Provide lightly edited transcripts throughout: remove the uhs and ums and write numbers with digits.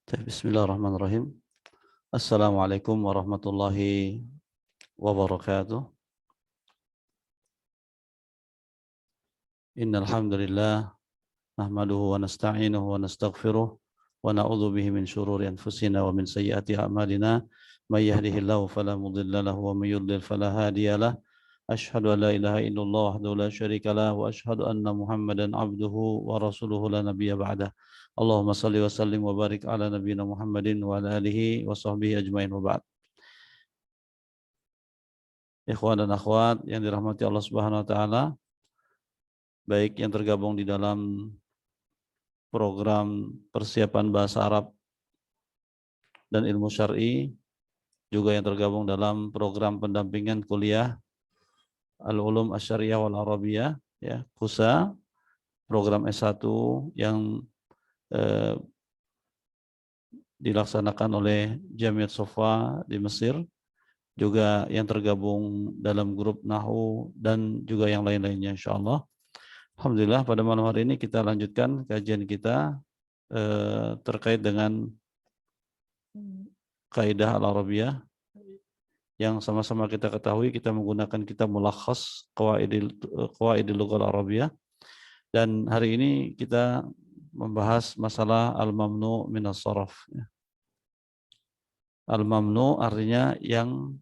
Bismillahirrahmanirrahim. Assalamualaikum warahmatullahi wabarakatuh. Innal hamdalillah nahmaduhu wa nasta'inuhu wa nastaghfiruh wa na'udzu bihi min shururi anfusina wa min sayyiati a'malina. May yahdihillahu fala mudilla lahu wa may yudlil fala hadiya lahu. Asyhadu an la ilaha illallah wahdahu la syarika lahu wa asyhadu anna Muhammadan abduhu wa rasuluhu la nabiyya ba'dah. Allahumma salli wa sallim wa barik ala nabiyyina Muhammadin wa ala alihi wa sahbihi ajmain wa ba'd. Ikhwan dan akhwat yang dirahmati Allah Subhanahu wa taala, baik yang tergabung di dalam program persiapan bahasa Arab dan ilmu syar'i, juga yang tergabung dalam program pendampingan kuliah Al-Ulum Asy-Syariah wal Arabiyah, ya, KUSA, program S1 yang dilaksanakan oleh Jamiat Sofa di Mesir, juga yang tergabung dalam grup Nahu dan juga yang lain-lainnya insyaallah. Alhamdulillah, pada malam hari ini kita lanjutkan kajian kita terkait dengan kaidah Al-Arabiyah yang sama-sama kita ketahui. Kita menggunakan kitab Mulakhas Qawaidil Lughah Al-Arabiyah, dan hari ini kita membahas masalah al-mamnu minas sharaf. Al-mamnu artinya yang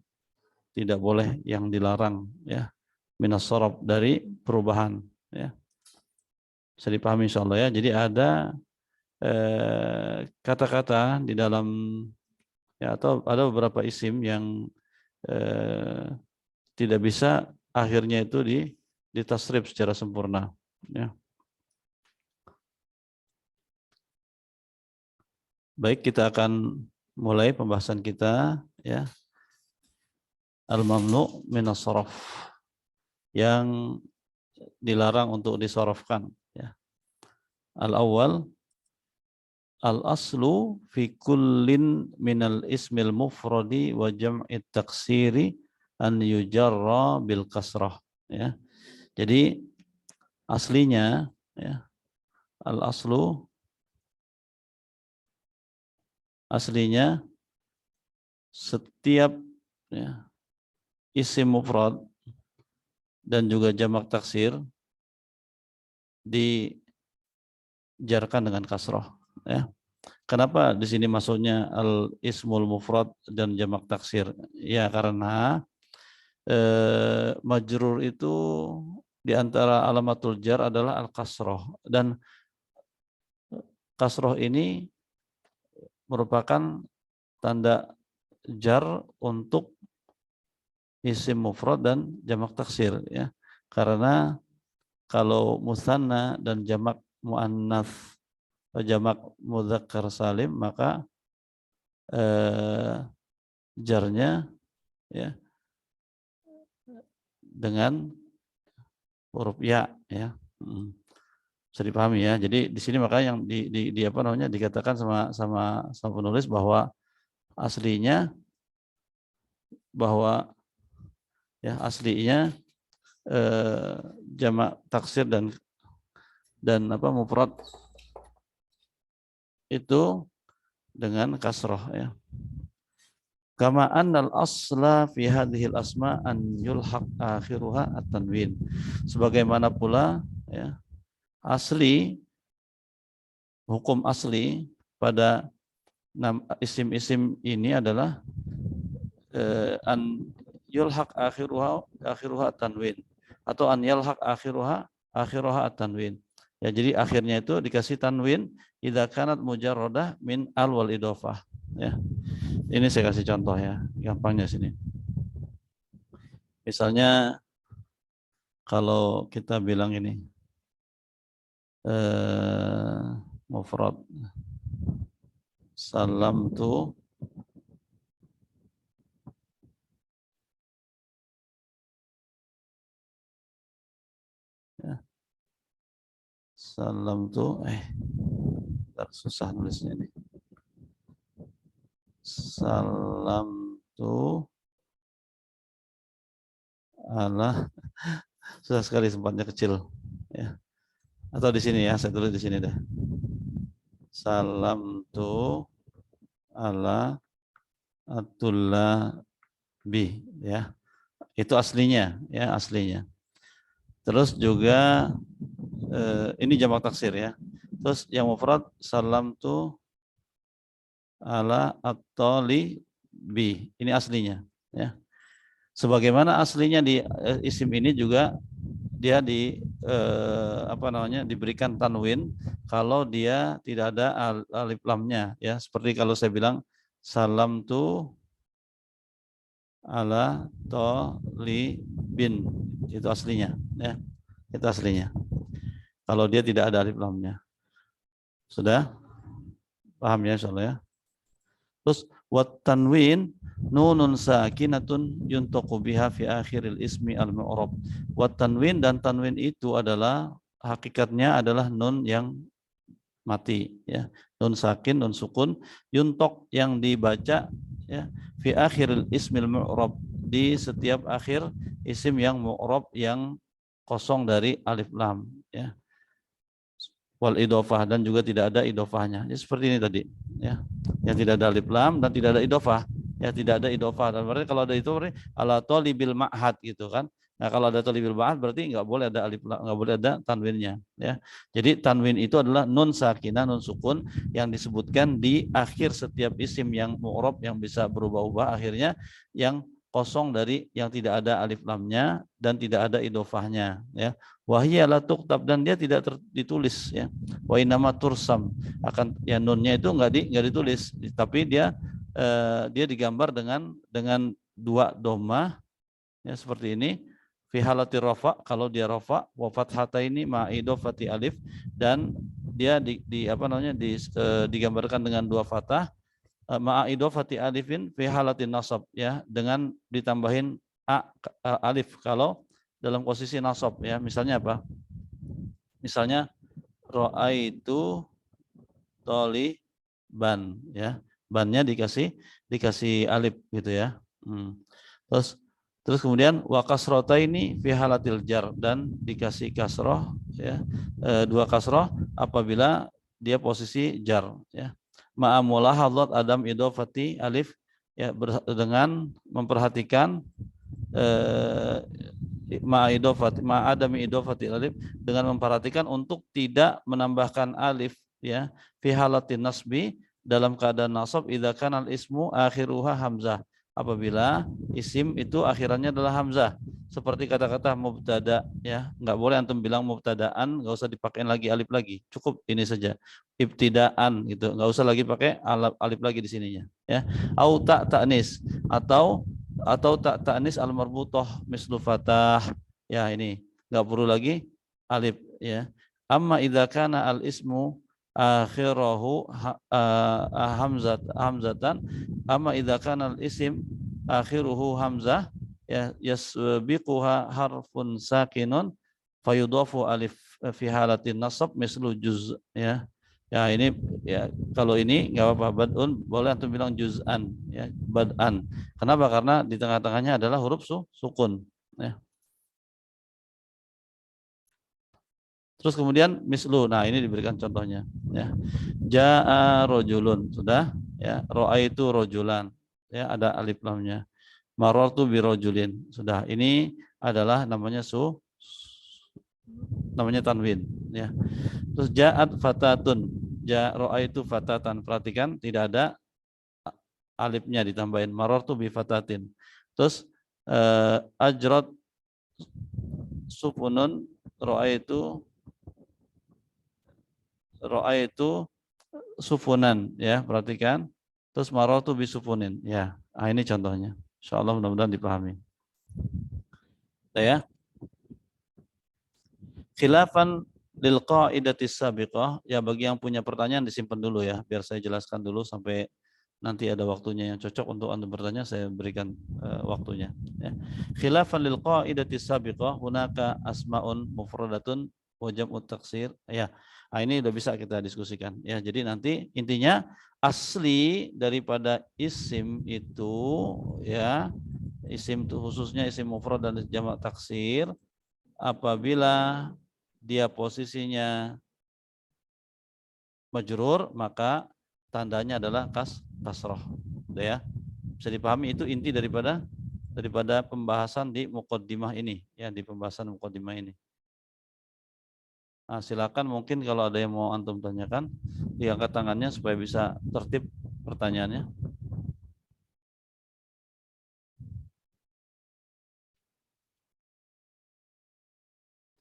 tidak boleh, yang dilarang, ya, minas sharaf, dari perubahan, ya. Bisa dipahami insyaallah, ya. Jadi ada kata-kata di dalam, ya, atau ada beberapa isim yang tidak bisa akhirnya itu ditasrif secara sempurna, ya. Baik, kita akan mulai pembahasan kita, ya. Al-mamnu minas sharaf, yang dilarang untuk disorofkan, ya. Al-awwal, al-aslu fi kullin minal ismil mufradi wa jam'it taksiri an yujarra bil kasrah, ya. Jadi aslinya, ya, al-aslu, aslinya setiap, ya, isim mufrad dan juga jamak taksir dijarkan dengan kasrah, ya. Kenapa di sini maksudnya al-ismul mufrad dan jamak taksir? Ya, karena majrur itu di antara alamatul jar adalah al-kasrah, dan kasrah ini merupakan tanda jar untuk isim mufrad dan jamak taksir, ya. Karena kalau musanna dan jamak muannats, jamak mudzakkar salim, maka jarnya, ya, dengan huruf ya, ya. Bisa dipahami, ya. Jadi di sini makanya yang di apa namanya, dikatakan sama penulis bahwa aslinya, bahwa, ya, aslinya jamak taksir dan apa, mufrad itu dengan kasroh, ya. Kama annal asla fi hadhil asma an yulhaq akhiruha at-tanwin. Sebagaimana pula, ya, asli, hukum asli pada isim-isim ini adalah an yulhaq akhiruha at-tanwin, atau an yalhaq akhiruha at-tanwin. Ya, jadi akhirnya itu dikasih tanwin idza kanat mujarradah min al wal idhofah, ya. Ini saya kasih contoh, ya, gampangnya sini. Misalnya kalau kita bilang ini mufrad, salam tu, ya, salam tu, susah nulisnya ini. Salam tu ala, susah sekali, sempatnya kecil, ya. Atau di sini, ya, saya tulis di sini dah. Salam tu ala atullabi, ya. Itu aslinya, ya, aslinya. Terus juga ini jamak taksir, ya. Terus yang mufrad salam tu ala at-talibi. Ini aslinya, ya. Sebagaimana aslinya di isim ini juga dia diberikan tanwin kalau dia tidak ada alif lamnya, ya. Seperti kalau saya bilang salam tu ala talibin, itu aslinya, ya. Itu aslinya. Kalau dia tidak ada alif lamnya. Sudah paham ya, insyaallah, ya. Terus wat tanwin nunun sakinatun yuntaqu biha fi akhiril ismi al-mu'rab. Wat tanwin, dan tanwin itu adalah hakikatnya adalah nun yang mati, ya. Nun sakin, nun sukun, yuntok yang dibaca, ya, fi akhiril ismil mu'rab, di setiap akhir isim yang mu'rab yang kosong dari alif lam, ya. Wal idofah, dan juga tidak ada idofahnya. Ya, seperti ini tadi, ya. Yang tidak ada alif lam dan tidak ada idofah, ya, tidak ada idofah. Dan berarti kalau ada itu berarti ala tolibil ma'had gitu kan. Nah, kalau ada tolibil ma'had berarti nggak boleh ada alif lam, nggak boleh ada tanwinnya, ya. Jadi tanwin itu adalah nun sakinah, nun sukun yang disebutkan di akhir setiap isim yang mu'rab yang bisa berubah-ubah akhirnya, yang kosong dari yang tidak ada alif lamnya dan tidak ada idofahnya, ya. Wahia la tuqtab, dan dia tidak ditulis, ya. Wa inama tursam, akan ya nunnya itu nggak ditulis, tapi dia digambar dengan dua doma, ya, seperti ini. Fi halati rafa, kalau dia rafa, wa fathataini ma idofati alif, dan dia digambarkan dengan dua fathah, ma'a idofati alifin fi halatin nasab, ya, dengan ditambahin alif kalau dalam posisi nasab, ya. Misalnya apa? Misalnya ra'aitu toliban, ya. Bannya dikasih alif gitu, ya. Terus kemudian wa kasrotaini fi halatil jar, dan dikasih kasroh, ya, dua kasroh apabila dia posisi jar, ya. Ma'amulahadhat adam idofati alif, ya, dengan memperhatikan ma'adami idofati alif, dengan memperhatikan untuk tidak menambahkan alif, ya, fi halatin nasbi, dalam keadaan nasab, idza kana al ismu akhiruha hamzah, apabila isim itu akhirannya adalah hamzah, seperti kata-kata mubtada, ya. Nggak boleh antum bilang mubtadaan, nggak usah dipakai lagi alif lagi, cukup ini saja, ibtidaan gitu, nggak usah lagi pakai alif lagi di sininya, ya. Au ta'nis, atau tak ta'nis al marbutoh mislu fatah, ya, ini nggak perlu lagi alif, ya. Amma idza kana al ismu akhirahu hamzatan, amma idza kana al isim akhiruhu hamzah, ya, yasbiquha harfun sakinun fayudafu alif fi halatin nasab mislu juz, ya. Ya, ini, ya, kalau ini nggak apa-apa, badun boleh antum bilang juz'an, ya, bad'an. Kenapa? Karena di tengah-tengahnya adalah huruf sukun, ya. Terus kemudian mislu, nah ini diberikan contohnya, ya. Ja'a rojulun, sudah, ya. Ro'aitu rojulan, ya, ada alif lamnya. Marartu bi rojulin, sudah. Ini adalah namanya namanya tanwin, ya. Terus ja'at fatatun, ro'aitu fatatan, perhatikan tidak ada alifnya ditambahin, marartu bi fatatin. Terus ajrat sufunun, ro'aitu sufunan, ya, perhatikan. Terus marartu bi sufunin, ya. Nah, ini contohnya. Insyaallah mudah-mudahan dipahami. Ya. Khilafan lil qaidatis sabiqah, ya, bagi yang punya pertanyaan disimpan dulu, ya, biar saya jelaskan dulu sampai nanti ada waktunya yang cocok untuk Anda bertanya, saya berikan waktunya, ya. Khilafan lil qaidatis sabiqah hunaka asmaun mufradatun wa jam'ut taksir, ya. Nah, ini udah bisa kita diskusikan, ya. Jadi nanti intinya asli daripada isim itu, ya, isim itu khususnya isim mufrad dan jamak taksir, apabila dia posisinya majrur, maka tandanya adalah kasroh. Udah ya. Bisa dipahami itu inti daripada pembahasan di muqaddimah ini, ya, di pembahasan muqaddimah ini. Nah, silakan mungkin kalau ada yang mau antum tanyakan, diangkat tangannya supaya bisa tertib pertanyaannya.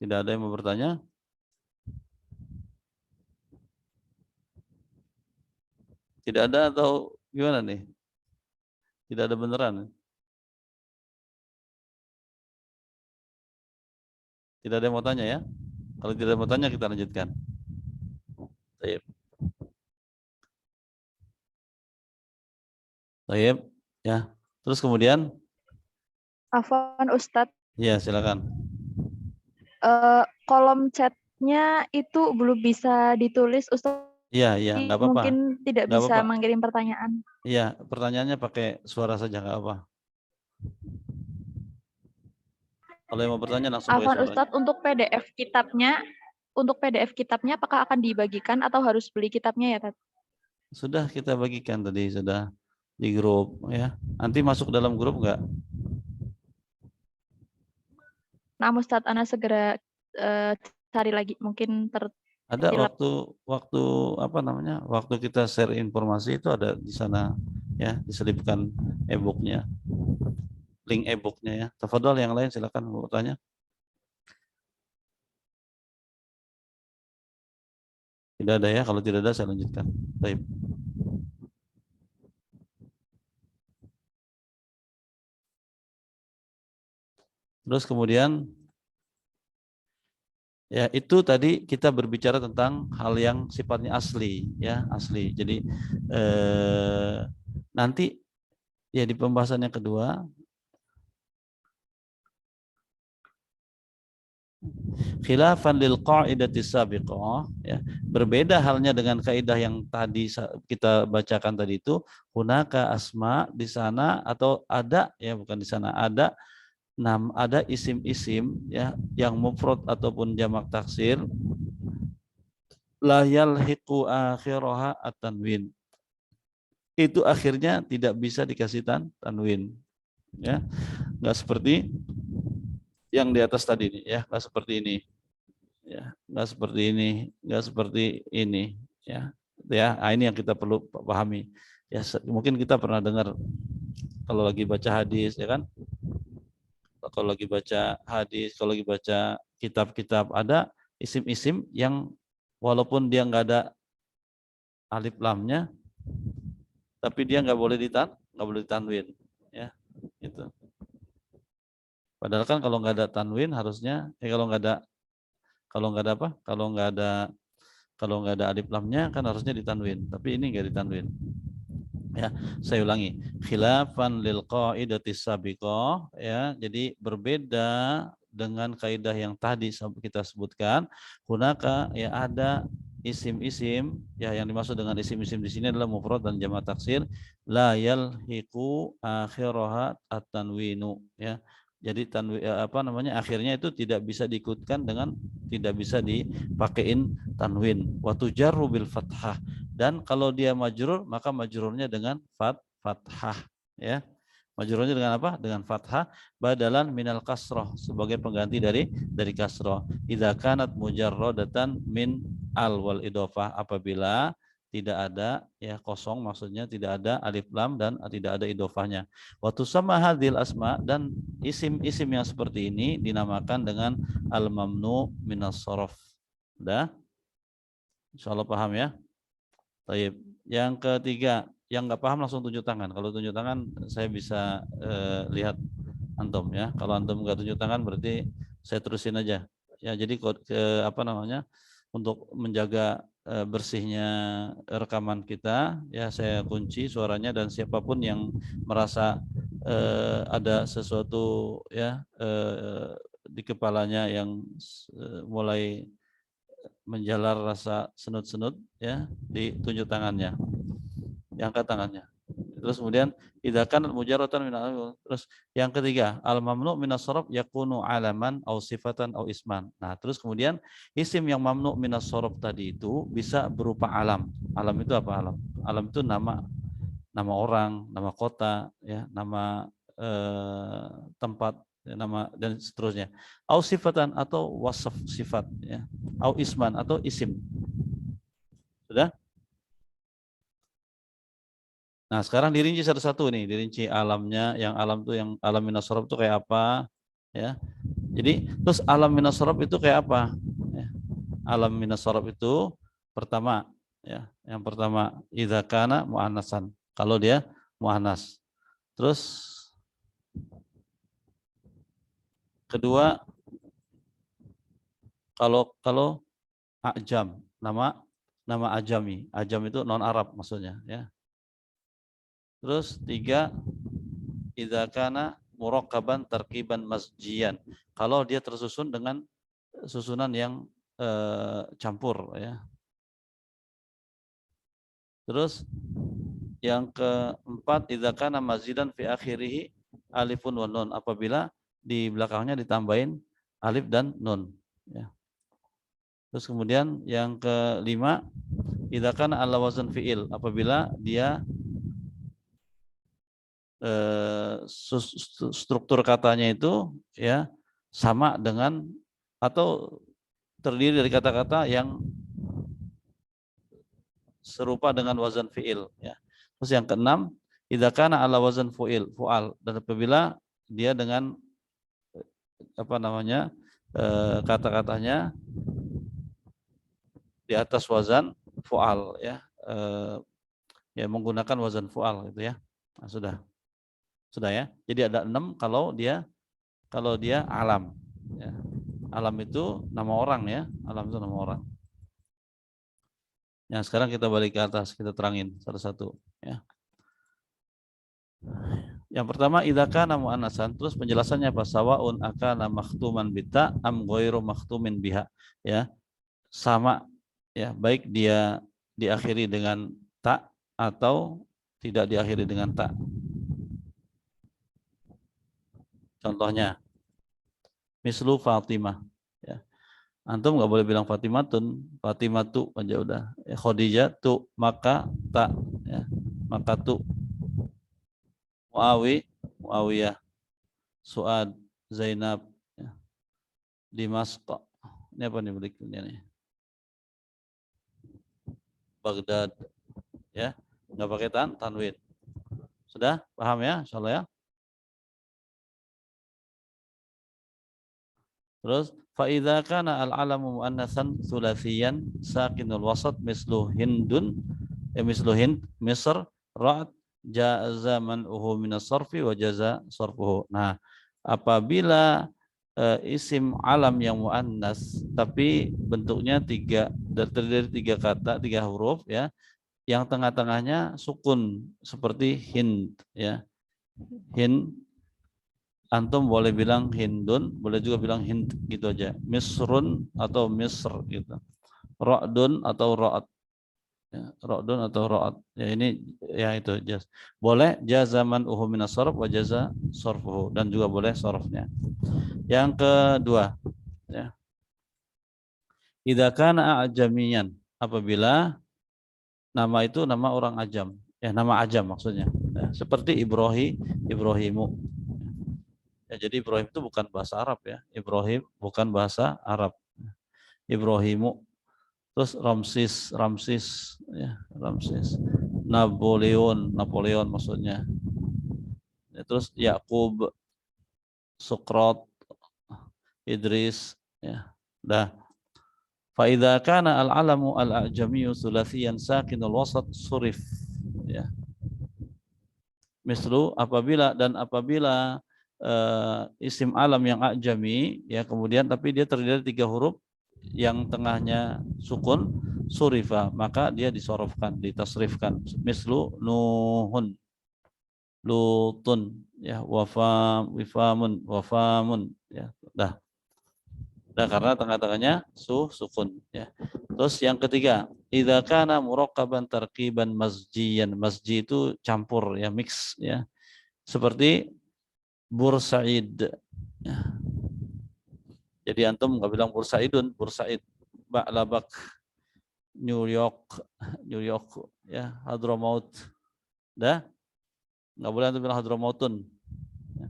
Tidak ada yang mau bertanya? Tidak ada atau gimana nih? Tidak ada beneran? Tidak ada yang mau tanya ya? Kalau tidak ada yang mau tanya kita lanjutkan. Baik. Baik, ya. Terus kemudian? Afwan Ustadz, Ya, silakan. kolom chatnya itu belum bisa ditulis Ustadz. Iya, iya, nggak apa-apa. Mungkin tidak Nggak bisa apa-apa. mengirim pertanyaan. Iya, pertanyaannya pakai suara saja, nggak apa. Kalau yang mau bertanya langsung pakai Afwan suara aja. Ustadz, untuk PDF kitabnya apakah akan dibagikan atau harus beli kitabnya ya, Tat? Sudah kita bagikan tadi, sudah di grup ya. Nanti masuk dalam grup nggak? Nah, Ustadz, Ana segera cari lagi, mungkin Ada tersilap. waktu apa namanya? Waktu kita share informasi itu ada di sana ya, diselipkan e-booknya, link e-booknya ya. Tafadhol yang lain silakan mau bertanya. Tidak ada ya, kalau tidak ada saya lanjutkan. Baik. Terus kemudian ya itu tadi kita berbicara tentang hal yang sifatnya asli ya, asli. Jadi nanti ya di pembahasan yang kedua khilafan lil qa'idati sabiqah ya, berbeda halnya dengan kaidah yang tadi kita bacakan tadi itu, hunaka asma, di sana atau ada ya, bukan di sana, ada isim-isim ya yang mufrad ataupun jamak taksir la yalhiqu akhiraha at-tanwin, itu akhirnya tidak bisa dikasih tanwin ya, nggak seperti yang di atas tadi ini ya, nggak seperti ini ya, nggak seperti ini, nggak seperti ini ya. Ya, ini yang kita perlu pahami ya. Mungkin kita pernah dengar kalau lagi baca hadis ya kan, kalau lagi baca hadis, kalau lagi baca kitab-kitab, ada isim-isim yang walaupun dia nggak ada alif lamnya, tapi dia nggak boleh ditanwin ya, gitu. Padahal kan kalau nggak ada tanwin harusnya kalau nggak ada apa, kalau nggak ada alif lamnya kan harusnya ditanwin, tapi ini nggak ditanwin ya. Saya ulangi, khilafan lil qaidati sabiqah ya, jadi berbeda dengan kaidah yang tadi kita sebutkan, hunaka ya, ada isim-isim ya, yang dimaksud dengan isim-isim di sini adalah mufrad dan jamak taksir, la yalhiqu akhiraha at-tanwinu ya. Jadi apa namanya, akhirnya itu tidak bisa diikutkan dengan, tidak bisa dipakein tanwin. Wa tujarru bil fathah, dan kalau dia majrur maka majrurnya dengan fathah ya. Majrurnya dengan apa? Dengan fathah, badalan minal kasroh, sebagai pengganti dari kasroh. Idza kanat mujarradatan min al wal idofah, apabila tidak ada ya, kosong, maksudnya tidak ada alif lam dan tidak ada idofahnya. Waktu sama hadil asma, dan isim-isim yang seperti ini dinamakan dengan al mamnu minas sorof. Udah? Insyaallah paham ya. Baik. Yang ketiga, yang nggak paham langsung tunjuk tangan. Kalau tunjuk tangan saya bisa lihat antum ya. Kalau antum nggak tunjuk tangan berarti saya terusin aja. Ya, jadi apa namanya, untuk menjaga bersihnya rekaman kita ya, saya kunci suaranya, dan siapapun yang merasa ada sesuatu ya di kepalanya yang mulai menjalar rasa senut-senut ya, ditunjuk tangannya, diangkat tangannya. Terus kemudian idakan mujarratan min, terus yang ketiga al mamnu minas sharaf yakunu alaman au sifatan au isman. Nah, terus kemudian isim yang mamnu minas sharaf tadi itu bisa berupa alam. Alam itu apa alam? Alam itu nama orang, nama kota, ya, nama tempat, ya, nama dan seterusnya. Au sifatan atau wasaf sifat, ya. Au isman atau isim. Sudah? Nah, sekarang dirinci satu-satu nih, dirinci alamnya. Yang alam tuh, yang alam minas sorob itu kayak apa, ya. Jadi terus alam minas sorob itu kayak apa? Ya. Alam minas sorob itu pertama, ya, yang pertama idza kana muannasan, kalau dia muannas. Terus kedua, kalau ajam, nama ajami. Ajam itu non Arab maksudnya, ya. Terus tiga, idza kana murakkaban tarkiban masjian. Kalau dia tersusun dengan susunan yang campur, ya. Terus yang keempat, idza kana mazidan fi akhirih alifun wa nun, apabila di belakangnya ditambahin alif dan nun, ya. Terus kemudian yang kelima, idza kana ala wazan fi'il, apabila dia struktur katanya itu, ya, sama dengan atau terdiri dari kata-kata yang serupa dengan wazan fi'il, ya. Terus yang keenam, idza kana ala wazan fu'al, dan apabila dia dengan apa namanya, kata-katanya di atas wazan fu'al, ya, ya, menggunakan wazan fu'al gitu, ya. Nah, sudah ya. Jadi ada 6 kalau dia alam, ya. Alam itu nama orang, ya. Alam itu nama orang. Yang sekarang kita balik ke atas, kita terangin satu-satu, ya. Yang pertama, idza kana muannasan, terus penjelasannya apa? Sawaun akana makhtuman bita am ghairu makhtumin biha, ya. Sama, ya, baik dia diakhiri dengan ta atau tidak diakhiri dengan ta. Contohnya, mislu Fatimah, ya. Antum nggak boleh bilang Fatimatun, Fatimatu aja udah. Ya, Khadijah tu, maka ta, ya. Maka tu. Muawiyah, Suad, Zainab, ya. Dimas, ini apa nih berikutnya nih? Baghdad, ya. Nggak pakai tanwin. Sudah paham ya, insyaallah, ya. Terus faidza kana al-alamu muannatsan tsulasiyan sakinul wasat mislu Hindun, mislu Hind, Misr, Ra'd, jaza man'uhu minas sarfi wa jaza sarfuhu. Nah, apabila isim alam yang muannas tapi bentuknya terdiri dari 3 kata, 3 huruf, ya, yang tengah-tengahnya sukun seperti Hind, ya. Hind, antum boleh bilang Hindun, boleh juga bilang Hind gitu aja. Misrun atau Misr gitu. Ra'dun atau Ra'ad. Ya, Ra'dun atau Ra'ad. Ya, ini ya itu jaz. Boleh jazaman uhu minas sarf wa jaza sarfuhu, dan juga boleh sarfnya. Yang kedua, ya. Idza kana ajamiyan, apabila nama itu nama orang ajam. Ya, nama ajam maksudnya. Ya, seperti Ibrahimu. Ya, jadi Ibrahim itu bukan bahasa Arab, ya. Ibrahim bukan bahasa Arab. Ibrahimu. Terus Ramsis, ya, Ramsis. Napoleon maksudnya. Ya, terus Yakub, Sukrat, Idris, ya. Dah. Fa idza kana al-alamu al-ajamiyyu tsulasiyan sakinul wasat surif, ya. Mislu, apabila isim alam yang ajami, ya, kemudian tapi dia terdiri dari 3 huruf yang tengahnya sukun, surifa, maka dia disorofkan, ditasrifkan. Mislu Nuhun, Lutun, ya, Wafamun, ya. Dah. Karena tengah-tengahnya sukun, ya. Terus yang ketiga, idza kana murakkaban tarkiban masjiyan. Masji itu campur, ya, mix, ya. Seperti Bursaid, ya. Jadi antum nggak bilang Bursaidun, Bursaid, Ba'labak, New York, New York, ya, Hadramaut. Dah, nggak boleh antum bilang Hadramautun. Ya.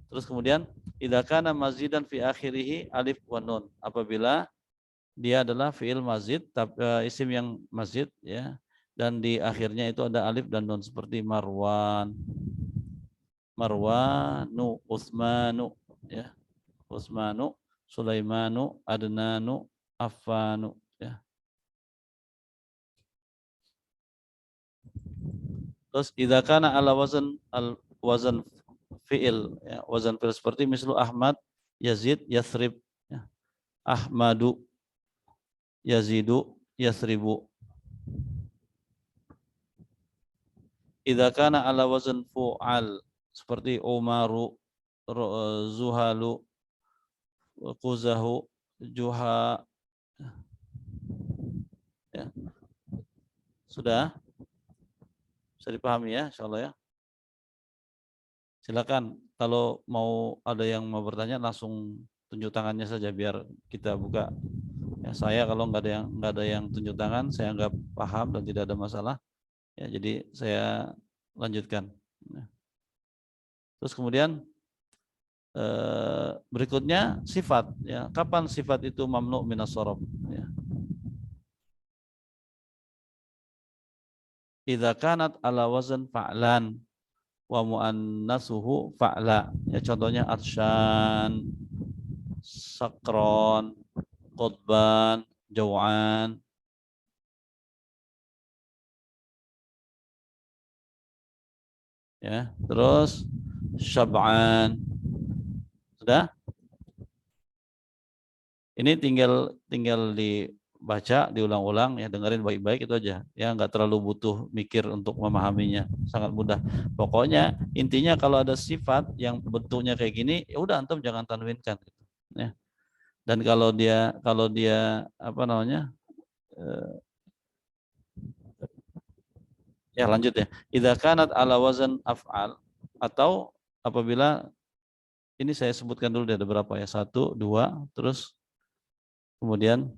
Terus kemudian idza kana mazidan fi akhirih alif wa nun. Apabila dia adalah fiil mazid, isim yang mazid, ya, dan di akhirnya itu ada alif dan nun seperti Marwan, Marwanu, Utsmanu, ya, Utsmanu, Sulaimanu, Adnanu, Affanu, ya. Terus idza kana ala wazan fiil, ya, wazan fiil seperti mislu Ahmad, Yazid, Yathrib, ya. Ahmadu, Yazidu, Yathribu. Idza kana ala wazan fu'al seperti Umaru, Zuhalu, Quzahu, Juha, ya. Sudah? Bisa dipahami ya, insyaallah ya. Silakan kalau mau ada yang mau bertanya langsung tunjuk tangannya saja biar kita buka. Ya, saya kalau nggak ada yang tunjuk tangan, saya anggap paham dan tidak ada masalah. Ya, jadi saya lanjutkan. Ya. Terus kemudian berikutnya sifat. Ya, kapan sifat itu mamnu minas shorof? Ya. Idza kanat ala wazan fa'lan wa muannasuhu fa'la. Ya, contohnya atsyan, sakron, qutban, jau'an. Ya, terus syab'an. Sudah? Ini tinggal dibaca, diulang-ulang, ya, dengerin baik-baik itu aja. Ya, nggak terlalu butuh mikir untuk memahaminya, sangat mudah. Pokoknya intinya kalau ada sifat yang bentuknya kayak gini, ya udah antum jangan tanwinkan. Gitu. Ya. Dan kalau dia apa namanya? Ya lanjut ya. Idza kanat ala wazan af'al atau apabila ini saya sebutkan dulu ada berapa ya? 1, 2, terus kemudian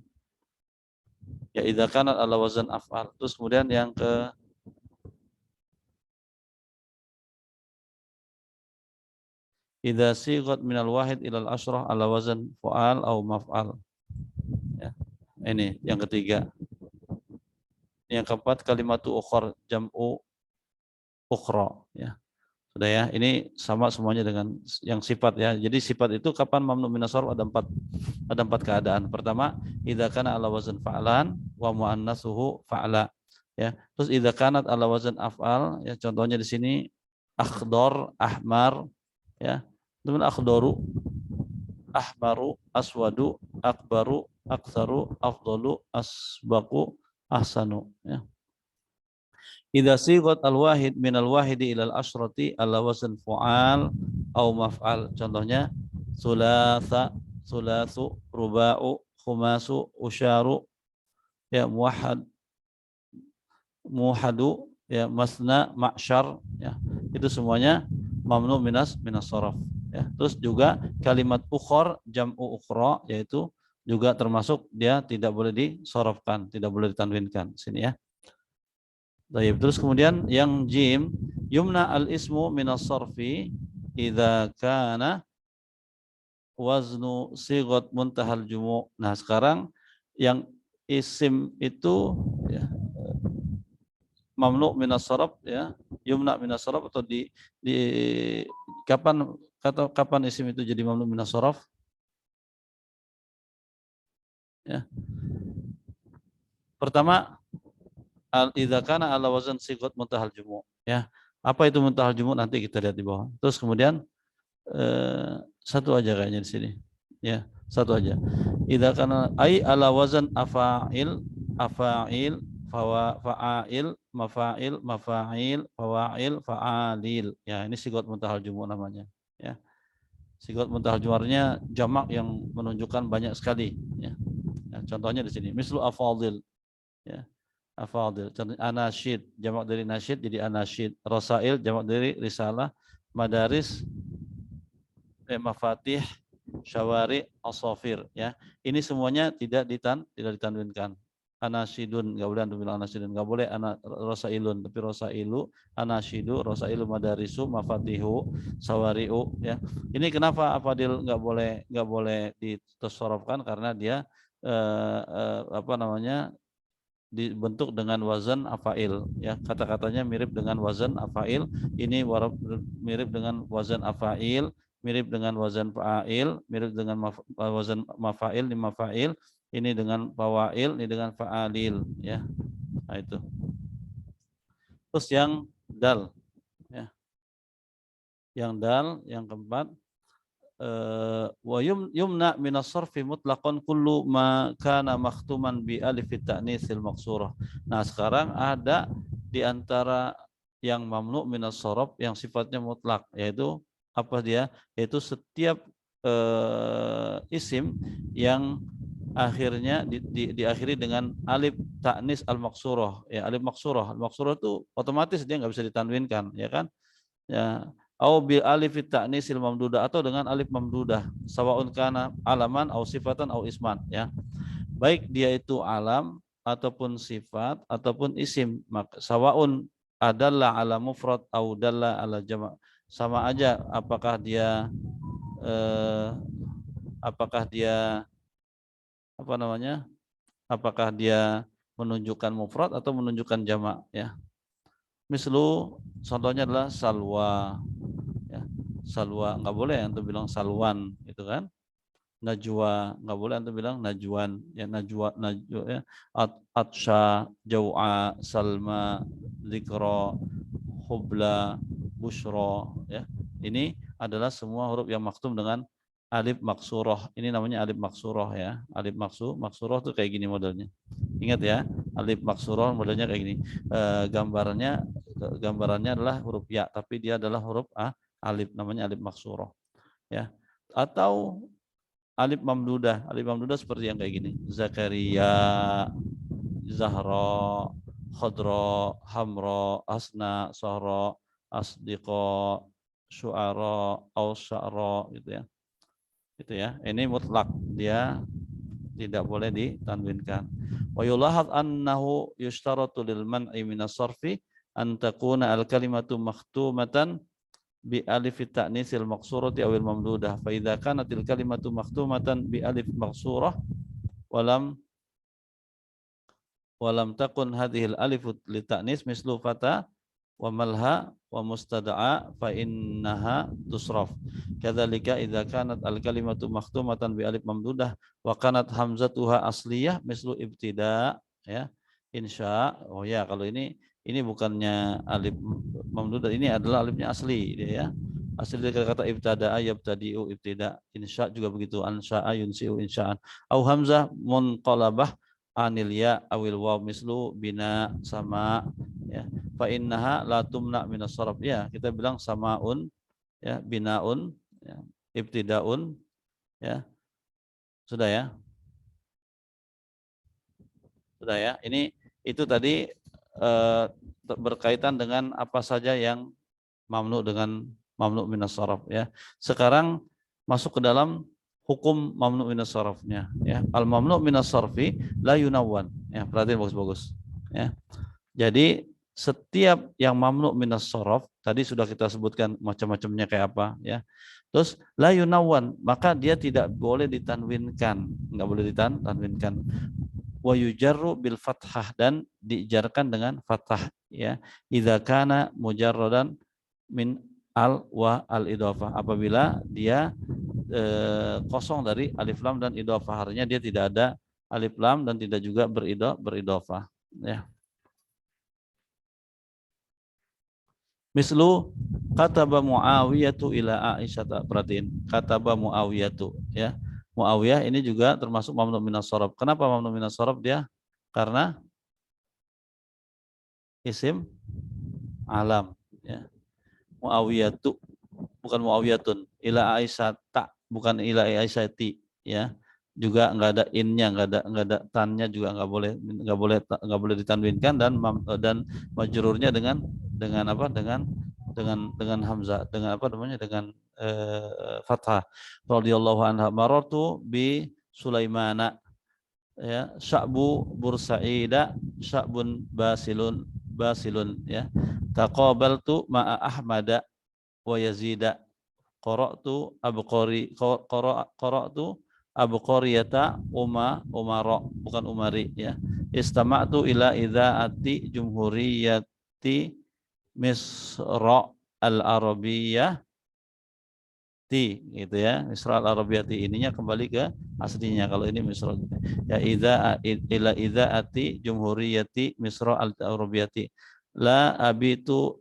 ya idza kanat ala wazan af'al. Terus kemudian yang ke idza sighat minal wahid ilal asyrah ala wazan fu'al au maf'al. Ya. Ini yang ketiga. Yang keempat kalimatu ukhra jam'u ukhra, ya. Sudah ya. Ini sama semuanya dengan yang sifat ya. Jadi sifat itu kapan mamnu minas shorf ada empat keadaan. Pertama, idza kana ala wazan fa'lan wa muannatsuhu fa'la. Ya. Terus idza kanat ala wazan af'al, ya contohnya di sini akhdar, ahmar, ya. Teman akhdaru, ahmaru, aswadu, akbaru, aktsaru, afdalu, asbaqu, ahsanu, ya. Idza sighat al-wahid min al-wahidi ila al-asyrati ala wazn fu'al au maf'al. Contohnya sulasa, sulasu, ruba'u, khumasu, usyaru, ya muwahhad, muhadu, ya masna, ma'syar, ya. Itu semuanya mamnu minas shoraf, ya. Terus juga kalimat ukhor jam'u ukhra, yaitu juga termasuk dia tidak boleh disorofkan, tidak boleh ditanwinkan. Sini ya. Baik, terus kemudian yang jim yumna al ismu minas sarfi idza kana waznu sighat muntahal jumu'. Nah, sekarang yang isim itu ya, mamnu minas sarf, ya, yumna minas sarf atau di kapan isim itu jadi mamnu minas sarf? Ya. Pertama idza kana ala wazan sighat muntahal jumu', ya. Apa itu muntahal jumu' nanti kita lihat di bawah. Terus kemudian satu aja kayaknya di sini. Ya, satu aja. Idza kana ai ala wazan afa'il, afa'il, fa'ail, mafa'il, mafa'il, fawa'il, fa'alil. Ya, ini sighat muntahal jumu' namanya, ya. Sighat muntahal jumu'nya jamak yang menunjukkan banyak sekali, ya. Ya, contohnya di sini mislu afadil, ya. Afadil, contohnya anasyid, jamak dari nasyid jadi anasyid, rasail jamak dari risalah, madaris, mafatih, syawari, asafir, ya. Ini semuanya tidak ditanwinkan. anasidun, nggak boleh antum bilang anasidun, nggak boleh rosailun, tapi rosailu, anasidu, rosailu, madarisu, mafatihu, sawariu, ya. Ini kenapa Fadil nggak boleh ditasorofkan, karena dia apa namanya, dibentuk dengan wazan afail, ya, kata-katanya mirip dengan wazan afail. Ini mirip dengan wazan afail, mirip dengan wazan fa'il, mirip dengan wazan mafail, ini mafail, ini dengan fawail, ini dengan fa'alil, ya. Nah, itu. Terus yang dal, ya. Yang dal, yang keempat, wa yumna minas sarfi mutlaqan kullu ma kana makhtuman bi alif ta'nitsil maqsurah. Nah, sekarang ada di antara yang mamnu minas sarf yang sifatnya mutlak, yaitu apa dia? Yaitu setiap isim yang akhirnya diakhiri dengan alif ta'nis al-maqsurah, ya, alif maqsurah. Al-maqsurah itu otomatis dia nggak bisa ditanwinkan, ya kan? Ya, au bil alif ta'nisil mamdudah, atau dengan alif mamdudah, sawaun kana alaman au sifatan au isman, ya. Baik dia itu alam ataupun sifat ataupun isim, maka sawaun adalah ala mufrad au dalla ala jama', sama aja apakah dia apakah dia apa namanya? Apakah dia menunjukkan mufrad atau menunjukkan jamak, ya. Mislu, contohnya adalah salwa, ya. Salwa nggak boleh antum bilang salwan, gitu kan. Najwa nggak boleh antum bilang najwan, ya. Najwa, ya. Atsha, jau'a, salma, dzikra, hubla, bushra, ya. Ini adalah semua huruf yang maktum dengan alif maksurah. Ini namanya alif maksurah, ya. Alif maksurah tuh kayak gini modelnya. Ingat ya, alif maksurah modelnya kayak gini. Gambarannya adalah huruf ya, tapi dia adalah huruf alif, namanya alif maksurah, ya. Atau alif mamdudah. Alif mamdudah seperti yang kayak gini. Zakaria, Zahra, Khadra, Hamra, Asna, Sahra, Asdiqa, Syu'ara, Ausya'ra, gitu ya. Itu ya. Ini mutlak, dia tidak boleh ditanwinkan. Wa yulahad annahu yushtaratu lil man'i minas sarfi an takuna al kalimatu makhtumatan bi alif ta'nisil maqsurati awil mamdudah. Fa idza kanatil kalimatu makhtumatan bi alif maqsurah walam takun hadhil alif li ta'nis mislu fata wa malha wa mustada'a fa innaha tusraf. Kadzalika idza kanat al kalimatu makhtumatan bi alif mamdudah wa kanat hamzatuha asliyah mislu ibtida, ya, insya. Oh ya, kalau ini bukannya alif mamdudah, ini adalah alifnya asli dia, ya. Asli dari kata ibtada'a yabtadi'u ibtida. Insya juga begitu, ansya'a yunsi'u insya'an. Au hamzah munqalabah anil ya awil waw mislu bina, sama, ya. Fa innaha la tumna minas sarf, ya. Kita bilang samaun, ya, binaun, ya, ibtidaun, ya. Sudah ya? Sudah ya? Ini itu tadi berkaitan dengan apa saja yang mamnu dengan mamnu minas sarf, ya. Sekarang masuk ke dalam hukum mamnu minas sarfnya, ya. Al mamnu minas sarfi la yunawwan, ya. Perhatiin bagus-bagus, ya. Jadi setiap yang mamnu minas sarf tadi sudah kita sebutkan macam-macamnya kayak apa, ya. Terus la yunawwan, maka dia tidak boleh ditanwinkan, enggak boleh ditanwinkan. Wa yujarru bil fathah, dan dijarkan dengan fathah, ya. Idza kana mujarradan min al wa al idhofah, apabila dia kosong dari alif lam dan idhofah, artinya dia tidak ada alif lam dan tidak juga beridhofah, ya. Mislu kataba Muawiyatu ila Aisyah, perhatiin, kataba Muawiyatu, ya. Muawiyah ini juga termasuk mamnu minas sarf. Kenapa mamnu minas sarf dia? Karena isim alam, ya. Muawiyatu, bukan Muawiyatun. Ila Aisyah tak, bukan ila Aisyati, ya. Juga enggak ada innya, enggak ada tannya, juga enggak boleh ditanwinkan, dan majrurnya dengan apa? Dengan hamzah, dengan apa namanya? Dengan fathah. Radhiyallahu anha marartu bi Sulaimana. ya, sya'bu bursaida, sya'bun basilun ya. Taqabaltu ma'a Ahmada wa Yazida, qara'tu abqariyata umara, bukan umari ya. Istama'tu ila idzaati jumhuriyati Misra al-Arabiyyah gitu ya. Misra al-Arabiyyati, ininya kembali ke aslinya kalau ini Misra ya. Ila idzaati jumhuriyati Misra al-Arabiyyati la abitu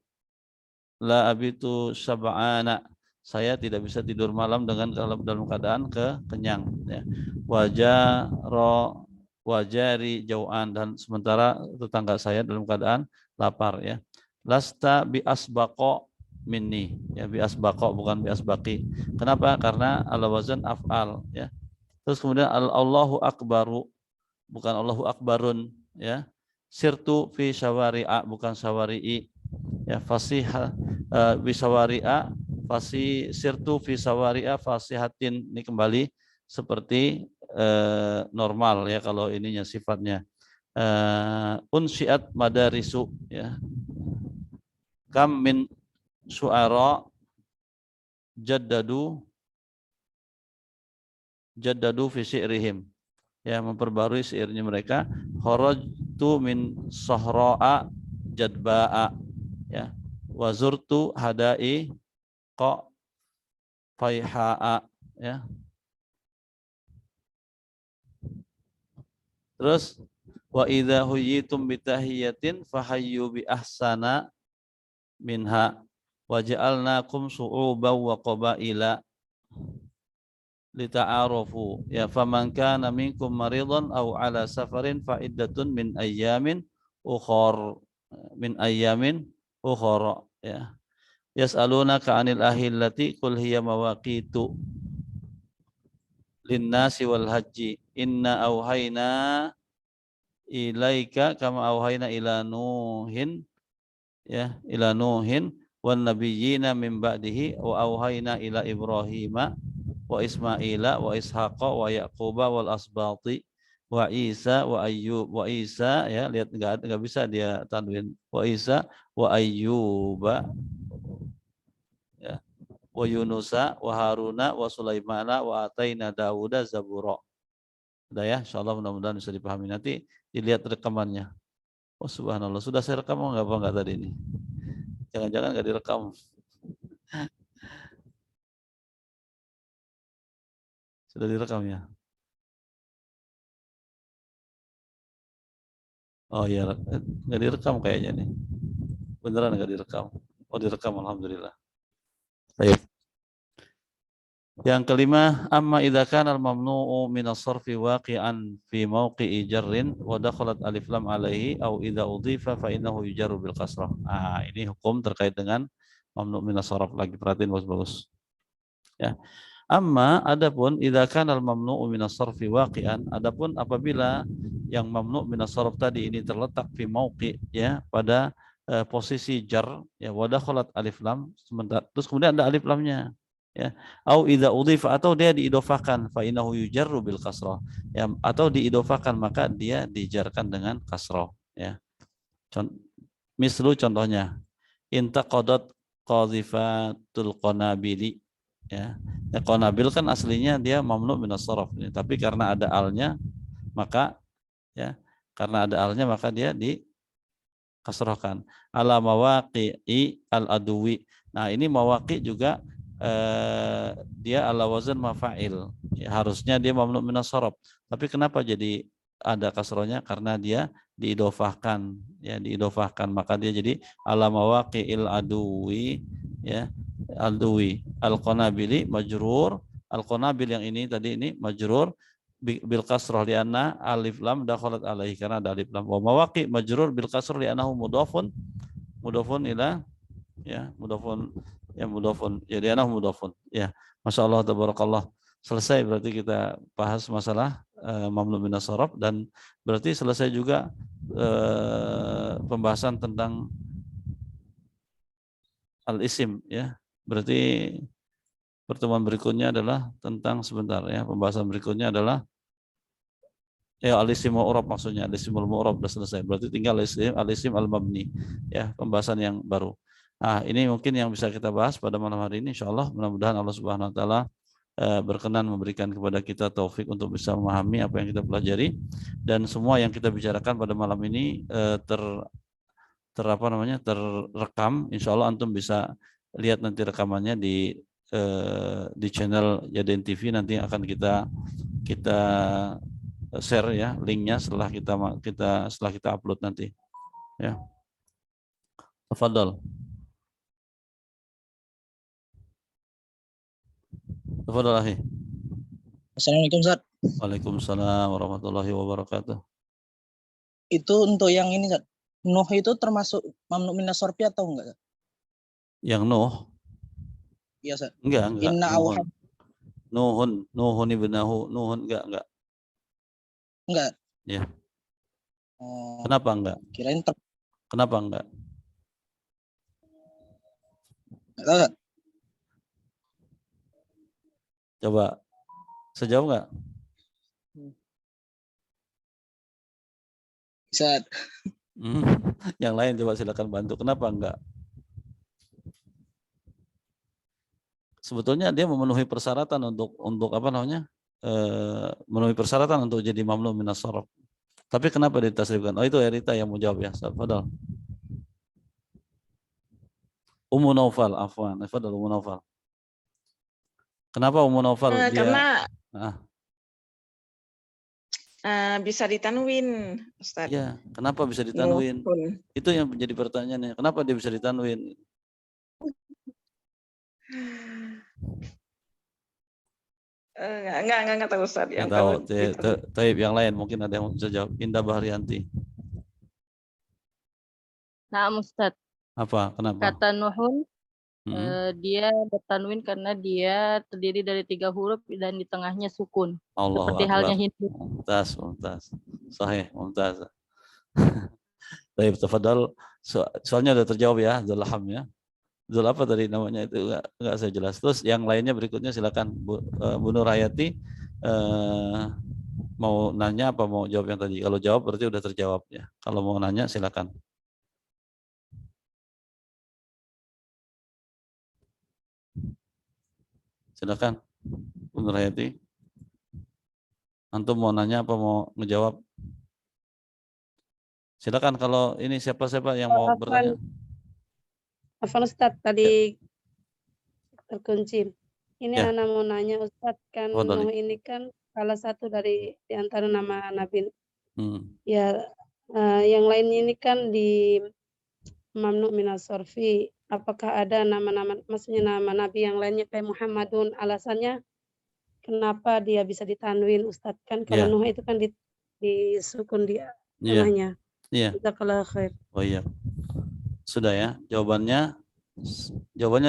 syab'ana, saya tidak bisa tidur malam dalam keadaan kenyang ya. Wajari jau'an, dan sementara tetangga saya dalam keadaan lapar ya. Lasta bi asbaqa minni ya, bi asbaqa bukan bi asbaqi. Kenapa? Karena ala wazan af'al ya. Terus kemudian Allahu akbaru bukan Allahu akbarun ya. Sirtu fi syawari'a bukan syawari'i ya. Fasihah bisawari'a sirtu fi sawari'a fasihatin, ini kembali seperti normal ya kalau ininya sifatnya. Unsyiat madarisu ya. Kam min suara jaddadu fi syi'rihim ya, memperbarui syairnya mereka. Kharajtu min sahra'a jadba'a ya. Wazurtu hadai qa faiha'a ya. Terus wa idza huyitum bitahiyatin fahayyu bi ahsana minha waja'alnakum su'uban wa qabaila lita'arufu ya. Faman kana minkum maridan aw ala safarin fa iddatun min ayyamin ukhra ya. Yas'alunaka 'anil ahillati qul hiya mawaqitu linnasi wal haji inna auhayna ilaika kama auhayna ila nuhin ya, ila nuhin wan nabiyyina min ba'dihi wa auhayna ila ibrahima wa ismaila wa ishaqa wa yaquba wal asbati wa isa wa ayyub wa isa ya, lihat enggak bisa dia tanwin, wa isa wa ayyuba ya, wa yunusa wa haruna wa sulaimana wa ataina dauda zabura. Udah ya, insyaallah mudah-mudahan bisa dipahami. Nanti dilihat rekamannya. Oh subhanallah, sudah saya rekam enggak tadi ini? Jangan-jangan enggak direkam. Sudah direkam ya? Oh iya, enggak direkam kayaknya nih. Beneran enggak direkam? Oh direkam, alhamdulillah. Baik. Yang kelima, amma idza kana al-mamnu'u min as-sarfi waqi'an fi mawqi'i jarrin wa dakhalat alif lam alaihi aw idza udhifa fa innahu yujarru bil kasrah. Ah, ini hukum terkait dengan mamnu' min as-sarf, lagi perhatiin bagus-bagus. Ya. Amma adapun idza kana al-mamnu'u min as-sarfi waqi'an, adapun apabila yang mamnu' min as-sarf tadi ini terletak fi mawqi' ya, pada posisi jar ya, wa dakhalat alif lam, sementara terus kemudian ada alif lamnya ya, au idza udhifa, atau dia diidofahkan, fa innahu yujarru bil kasrah ya, atau diidofahkan maka dia dijarkan dengan kasrah ya. Mislu contohnya intaqadat qadhifatul qanabili ya. Ya, qanabil kan aslinya dia mamnu min as-sarf ya, tapi karena ada alnya maka ya, karena ada alnya maka dia dikasrahkan. Ala mawaqi'i al-adwi. Nah, ini mawaqi juga dia ala wazan mafa'il ya, harusnya dia mamnu min as-sarf, tapi kenapa jadi ada kasrohnya? Karena dia diidofahkan ya, diidofahkan maka dia jadi ala mawaqi'il adwi ya, al-dwi al-qanabili majrur. Al-qanabil yang ini tadi ini majrur bil kasrah lianna alif lam dakhalat alaihi, karena ada alif lam. Wa mawaqi majrur bil kasrah li'annahu mudhafun ila ya, mudhafun ya, li'annahu mudhafun ya. Masyaallah tabarakallah. Selesai berarti kita bahas masalah mamnu min as-sarf, dan berarti selesai juga pembahasan tentang al-isim ya. Berarti pertemuan berikutnya adalah tentang, sebentar ya, pembahasan berikutnya adalah Ya, al-isim mu'rab maksudnya, al-isimul mu'rab sudah selesai. Berarti tinggal al-isim al-mabni. Ya, pembahasan yang baru. Nah, ini mungkin yang bisa kita bahas pada malam hari ini insyaallah. Mudah-mudahan Allah Subhanahu wa taala berkenan memberikan kepada kita taufik untuk bisa memahami apa yang kita pelajari, dan semua yang kita bicarakan pada malam ini terrekam. Insyaallah antum bisa lihat nanti rekamannya di channel Yaden TV. Nanti akan kita share ya linknya setelah kita upload nanti ya. Tafadhal. Tafadhal akhi. Assalamualaikum Ustaz. Waalaikumsalam warahmatullahi wabarakatuh. Itu untuk yang ini Ustaz. Nuh itu termasuk mamnu minas sorfi atau enggak? Ustaz? Yang Nuh? Iya Ustaz. Enggak. Inna awhad. Nuhun ibnahu, Nuhun enggak. Enggak. Ya. Oh, Kenapa enggak? kirain Kenapa enggak? Ustaz. Coba sejauh enggak? Ustaz. Yang lain coba silakan bantu. Kenapa enggak? Sebetulnya dia memenuhi persyaratan untuk apa namanya? Memenuhi persyaratan untuk jadi mamnu minas sharaf. Tapi kenapa ditasrifkan? Oh, itu Erita yang mau jawab ya. Fadal. Ummu Naufal, afwan. Fadal Ummu Naufal. Kenapa Ummu Naufal dia? Karena bisa ditanwin, Ustaz. Iya, kenapa bisa ditanwin? Nuhun. Itu yang menjadi pertanyaannya. Kenapa dia bisa ditanwin? Enggak tahu Ustaz. Yang tahu. Taib yang lain mungkin ada yang bisa jawab. Indah Bahrianti. Nah, Ustaz. Apa? Kenapa? Kata Nuhun, dia bertanwin karena dia terdiri dari 3 huruf dan di tengahnya sukun. Allahu seperti Akbar. halnya Hindu. Mumtaz. Sahih, mumtaz. Taib, tafadhal. Soalnya udah terjawab ya, Zulham ya. Zul apa tadi namanya itu enggak saya jelas. Terus yang lainnya berikutnya silakan Bu Nur Hayati, mau nanya apa mau jawab yang tadi? Kalau jawab berarti udah terjawab ya. Kalau mau nanya silakan. Silakan Bu Nur Hayati. Antum mau nanya apa mau ngejawab? Silakan kalau ini siapa yang mau bertanya. Afwan Ustaz, tadi terkunci. Ini Ya. Ana mau nanya Ustaz, kan Nuh ini kan salah satu di antara nama Nabi. Ya, yang lainnya ini kan di mamnu minas sorfi. Apakah ada nama-nama, maksudnya nama Nabi yang lainnya kayak Muhammadun? Alasannya kenapa dia bisa ditanwin Ustaz? Kan kalau Nuh itu kan disukun dia namanya. Iya. Jazakallahu khair. Oh iya. Sudah ya, jawabannya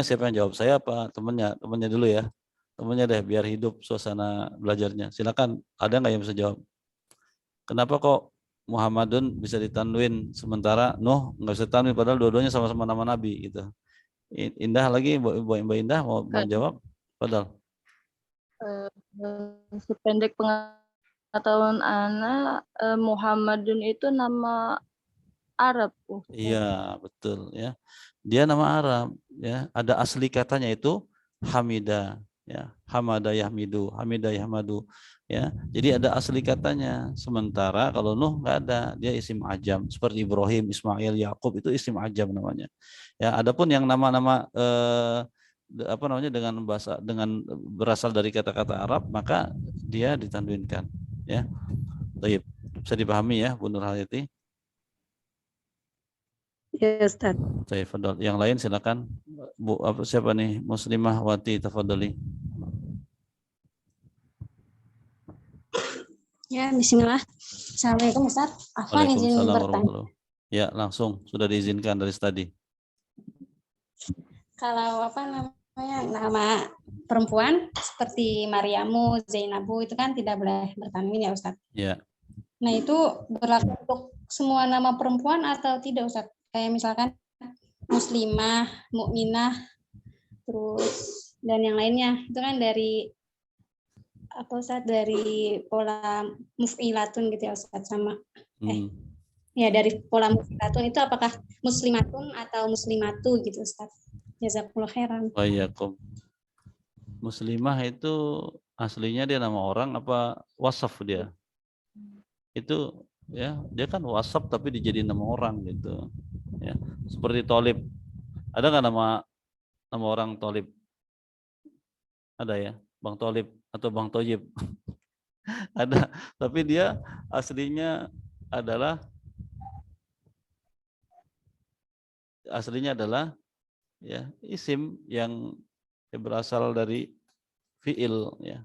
siapa yang jawab? Saya apa temannya dulu ya, temannya deh biar hidup suasana belajarnya. Silakan, ada nggak yang bisa jawab? Kenapa kok Muhammadun bisa ditanwin sementara Nuh nggak bisa ditanwin padahal dua-duanya sama-sama nama Nabi gitu? Indah lagi, Mbak Indah mau jawab? Padahal. Sependek pengetahuan Ana, Muhammadun itu nama Arab. Iya, betul ya. Dia nama Arab ya. Ada asli katanya itu Hamida ya. Hamada Yahmidu, Hamida Yahmadu ya. Jadi ada asli katanya. Sementara kalau Nuh enggak ada, dia isim ajam seperti Ibrahim, Ismail, Yakub itu isim ajam namanya. Ya, adapun yang nama-nama dengan berasal dari kata-kata Arab, maka dia ditanwinkan ya. Baik, bisa dipahami ya Bu Nur Hayati? Ya Ustaz. Tafadhol. Yang lain silakan. Bu siapa nih? Muslimah Wati, tafadholi. Ya, bismillah. Assalamualaikum Ustaz. Afwan izin bertanya. Ya, langsung sudah diizinkan dari tadi. Kalau nama perempuan seperti Maryamu, Zainabu itu kan tidak boleh bertanwin ya Ustaz. Ya. Nah, itu berlaku untuk semua nama perempuan atau tidak Ustaz? Kayak misalkan muslimah, mukminah, terus dan yang lainnya itu kan dari apa Ustaz, dari pola muf'ilatun gitu ya Ustaz, sama ya dari pola muf'ilatun itu apakah muslimatun atau muslimatu gitu Ustaz? Jazakallahu khairan. Wa'alaikum. Muslimah itu aslinya dia nama orang apa wasaf dia? Itu ya, dia kan wasaf tapi dijadiin nama orang gitu. Ya, seperti Tholib. Ada nggak nama orang Tholib? Ada ya, Bang Tholib atau Bang Toyib. Ada, tapi dia aslinya adalah ya isim yang berasal dari fiil ya.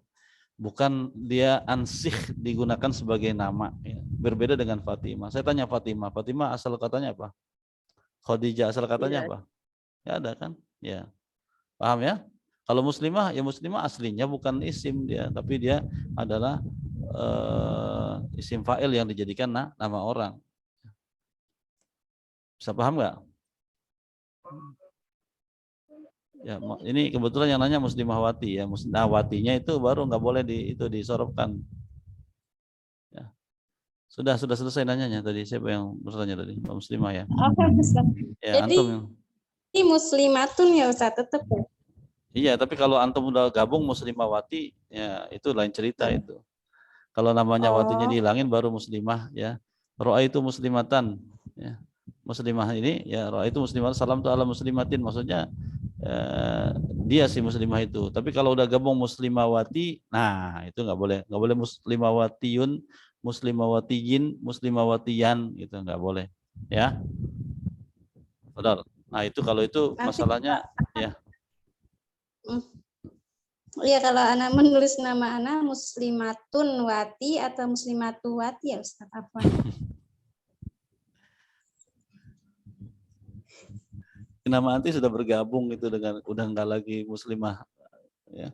Bukan dia ansih digunakan sebagai nama ya. Berbeda dengan Fatimah. Saya tanya Fatimah asal katanya apa? Khadijah asal katanya apa? Ya ada kan? Ya. Paham ya? Kalau muslimah, ya muslimah aslinya bukan isim dia, tapi dia adalah isim fa'il yang dijadikan nama orang. Bisa paham nggak? Ya, ini kebetulan yang nanya muslimahwati ya. Muslimahwatinya itu baru nggak boleh disorobkan. Ya. Sudah selesai nanyanya tadi. Siapa yang bertanya tadi? Mbak Muslimah ya. Oke, Ustaz. Ya, Jadi antum. ini muslimatun ya Ustaz, tetap ya. Iya, tapi kalau antum udah gabung muslimawati, ya itu lain cerita itu. Kalau namanya watinya dihilangin baru muslimah ya. Ro'a itu muslimatan ya. Muslimah ini ya ro'a itu muslimatan, salam tu ala muslimatin, maksudnya dia si muslimah itu. Tapi kalau udah gabung muslimawati, nah itu nggak boleh muslimawatiyun, muslimawatiyin, muslimawatiyan, itu nggak boleh ya. Benar. Nah itu kalau itu masalahnya ya. Iya, kalau anak menulis nama anak muslimatun wati atau muslimatu wati ya Ustaz, apa? Nama anti sudah bergabung itu dengan udah enggak lagi muslimah ya.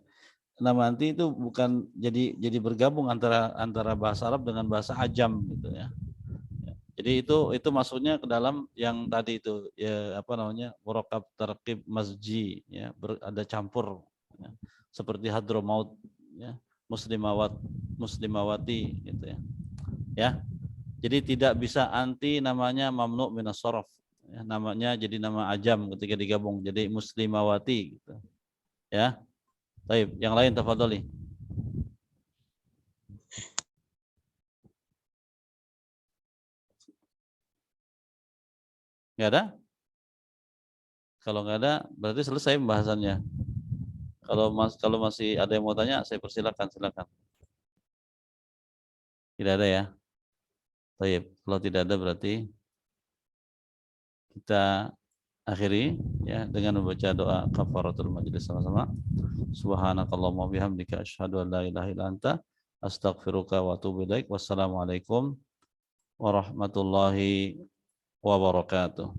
Nama anti itu bukan jadi bergabung antara bahasa Arab dengan bahasa Ajam gitu ya. Jadi itu masuknya ke dalam yang tadi itu ya apa namanya murakkab tarkib masji ya, ada campur ya. Seperti Hadramaut ya, muslimawati gitu ya. Ya. Jadi tidak bisa anti namanya mamnu minas shorof ya, namanya jadi nama ajam ketika digabung jadi muslimawati gitu. Ya. Baik, yang lain tafadhali. Enggak ada? Kalau enggak ada berarti selesai pembahasannya. Kalau masih ada yang mau tanya, saya persilakan, silakan. Tidak ada ya? Baik, kalau tidak ada berarti kita akhiri ya dengan membaca doa kafaratul majelis sama-sama. Subhanakallahumma bihamdika asyhadu an la ilaha illa anta astaghfiruka wa atubu ilaik. Wassalamualaikum warahmatullahi wabarakatuh.